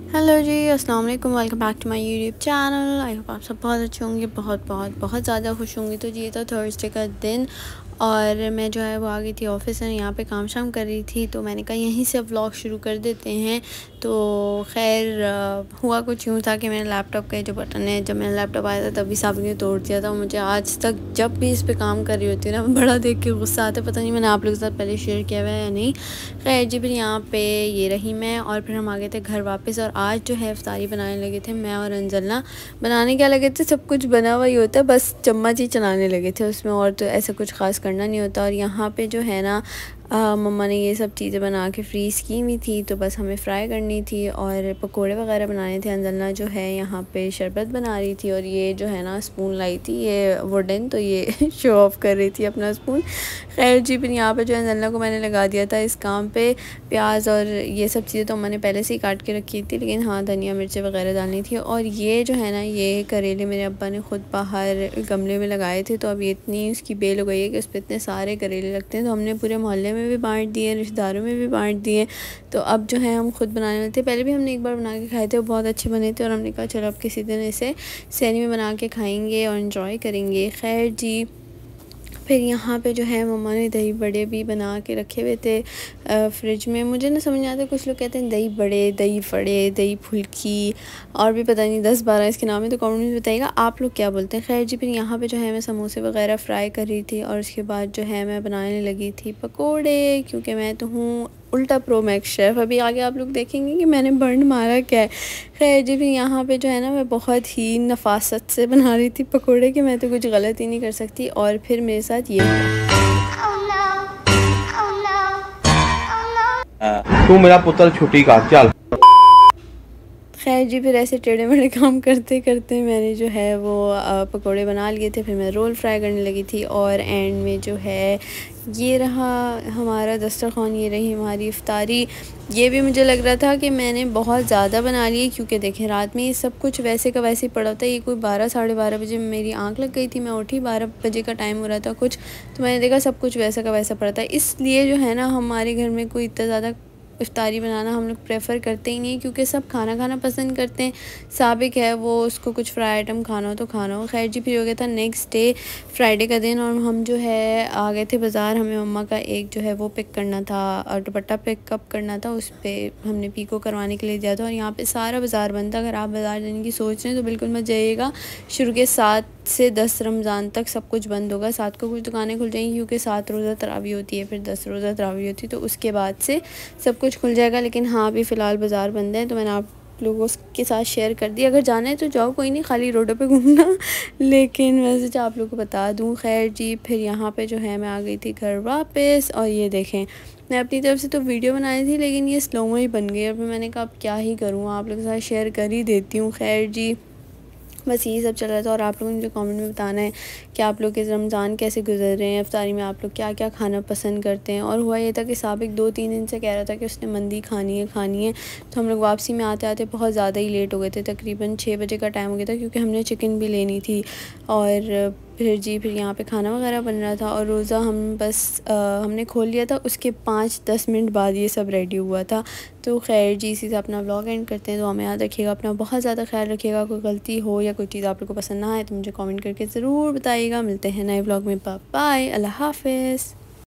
Hello ji, अस्सलाम वालेकुम। Welcome back to my YouTube channel. I hope आप सब बहुत अच्छे होंगे, बहुत बहुत बहुत ज़्यादा खुश होंगे। तो ये था थर्सडे का दिन और मैं जो है वो आ गई थी ऑफिस में, यहाँ पे काम शाम कर रही थी। तो मैंने कहा यहीं से व्लॉग शुरू कर देते हैं। तो खैर हुआ कुछ यूँ था कि मेरे लैपटॉप का जो बटन है, जब मेरा लैपटॉप आया था तभी साबिन ने तोड़ दिया था। मुझे आज तक जब भी इस पर काम कर रही होती है ना, बड़ा देख के गुस्सा आता है। पता नहीं मैंने आप लोगों के साथ पहले शेयर किया हुआ है या नहीं। खैर जी, फिर यहाँ पे ये रही मैं और फिर हम आ गए थे घर वापस। और आज जो है इफ्तारी बनाने लगे थे मैं और अंजलना। बनाने क्या लगे थे, सब कुछ बना हुआ ही होता है, बस चम्मच ही चलाने लगे थे उसमें, और तो ऐसा कुछ ख़ास करना नहीं होता। और यहाँ पे जो है ना मम्मा ने ये सब चीज़ें बना के फ्रीज़ की हुई थी, तो बस हमें फ्राई करनी थी और पकोड़े वगैरह बनाने थे। अंजलना जो है यहाँ पे शरबत बना रही थी और ये जो है ना स्पून लाई थी ये वुडन, तो ये शो ऑफ़ कर रही थी अपना स्पून। खैर जी, फिर यहाँ पे जो अंजलना को मैंने लगा दिया था इस काम पे। प्याज और ये सब चीज़ें तो मैंने पहले से ही काट के रखी थी, लेकिन हाँ धनिया मिर्ची वगैरह डालनी थी। और ये जो है ना, ये करेले मेरे अब्बा ने ख़ुद बाहर गमले में लगाए थे, तो अब ये इतनी उसकी बेल हो गई है कि उस पर इतने सारे करेले लगते हैं। तो हमने पूरे मोहल्ले में भी बांट दिए, रिश्तेदारों में भी बांट दिए। तो अब जो है हम खुद बनाने वाले थे। पहले भी हमने एक बार बना के खाए थे, वो बहुत अच्छे बने थे और हमने कहा चलो अब किसी दिन इसे सैनी में बना के खाएंगे और इन्जॉय करेंगे। खैर जी, फिर यहाँ पे जो है मम्मा ने दही बड़े भी बना के रखे हुए थे फ्रिज में। मुझे ना समझ नहीं आता, कुछ लोग कहते हैं दही बड़े, दही फड़े, दही फुल्की और भी पता नहीं 10-12 इसके नाम है, तो कमेंट में बताइएगा आप लोग क्या बोलते हैं। खैर जी, फिर यहाँ पे जो है मैं समोसे वगैरह फ्राई कर रही थी और उसके बाद जो है मैं बनाने लगी थी पकोड़े, क्योंकि मैं तो हूँ उल्टा प्रो मैक्स शेफ़। अभी आगे आप लोग देखेंगे कि मैंने बर्न मारा क्या है। खैर जी, फिर यहाँ पे जो है ना मैं बहुत ही नफासत से बना रही थी पकोड़े, कि मैं तो कुछ गलत ही नहीं कर सकती। और फिर मेरे साथ ये तू मेरा पुत्र छुट्टी का चल। खैर जी, फिर ऐसे टेढ़े मेढ़े काम करते करते मैंने जो है वो पकोड़े बना लिए थे। फिर मैं रोल फ्राई करने लगी थी और एंड में जो है ये रहा हमारा दस्तरखान, ये रही हमारी इफ्तारी। ये भी मुझे लग रहा था कि मैंने बहुत ज़्यादा बना लिए, क्योंकि देखें रात में ये सब कुछ वैसे का वैसे ही पड़ा होता है। ये कोई 12-12:30 बजे मेरी आंख लग गई थी, मैं उठी 12 बजे का टाइम हो रहा था कुछ, तो मैंने देखा सब कुछ वैसा का वैसा पड़ा था। इसलिए जो है ना हमारे घर में कोई इतना ज़्यादा इफ्तारी बनाना हम लोग प्रेफर करते ही नहीं, क्योंकि सब खाना खाना पसंद करते हैं। साबिक है वो, उसको कुछ फ्राई आइटम खाना हो तो खाना हो। खैर जी, फिर हो गया था नेक्स्ट डे फ्राइडे का दिन और हम जो है आ गए थे बाज़ार। हमें मम्मा का एक जो है वो पिक करना था और दुपट्टा पिकअप करना था, उस पर हमने पीको करवाने के लिए दिया था। और यहाँ पे सारा बाज़ार बंद था। अगर आप बाज़ार जाने की सोच रहे हैं तो बिल्कुल मत जाइएगा। शुरू के 7 से 10 रमज़ान तक सब कुछ बंद होगा। 7 को कुछ दुकानें खुल जाएंगी, क्योंकि 7 रोज़ा तरावी होती है, फिर 10 रोज़ा तरावी होती है, तो उसके बाद से सब कुछ खुल जाएगा। लेकिन हाँ, अभी फ़िलहाल बाज़ार बंद है, तो मैंने आप लोगों के साथ शेयर कर दिया। अगर जाना है तो जाओ, कोई नहीं, खाली रोडों पे घूमना। लेकिन वैसे आप लोगों को बता दूं। खैर जी, फिर यहाँ पे जो है मैं आ गई थी घर वापस और ये देखें मैं अपनी तरफ से तो वीडियो बनाई थी, लेकिन ये स्लो में ही बन गई और फिर मैंने कहा अब क्या ही करूँ, आप लोगों के साथ शेयर कर ही देती हूँ। खैर जी, बस यही सब चल रहा था। और आप लोगों ने मुझे कमेंट में बताना है कि आप लोग के रमज़ान कैसे गुजर रहे हैं, इफ्तारी में आप लोग क्या क्या खाना पसंद करते हैं। और हुआ ये था कि साबिक 2-3 दिन से कह रहा था कि उसने मंदी खानी है। तो हम लोग वापसी में आते आते बहुत ज़्यादा ही लेट हो गए थे, तकरीबन 6 बजे का टाइम हो गया था, क्योंकि हमने चिकन भी लेनी थी। और फिर यहाँ पे खाना वगैरह बन रहा था और रोज़ा हम बस हमने खोल लिया था, उसके 5-10 मिनट बाद ये सब रेडी हुआ था। तो खैर जी, इसी से अपना व्लॉग एंड करते हैं। तो हमें याद रखिएगा, अपना बहुत ज़्यादा ख्याल रखिएगा। कोई गलती हो या कोई चीज़ आप लोग को पसंद ना आए तो मुझे कमेंट करके ज़रूर बताइएगा। मिलते हैं नए व्लॉग में। बाय, अल्लाह हाफ़िज़।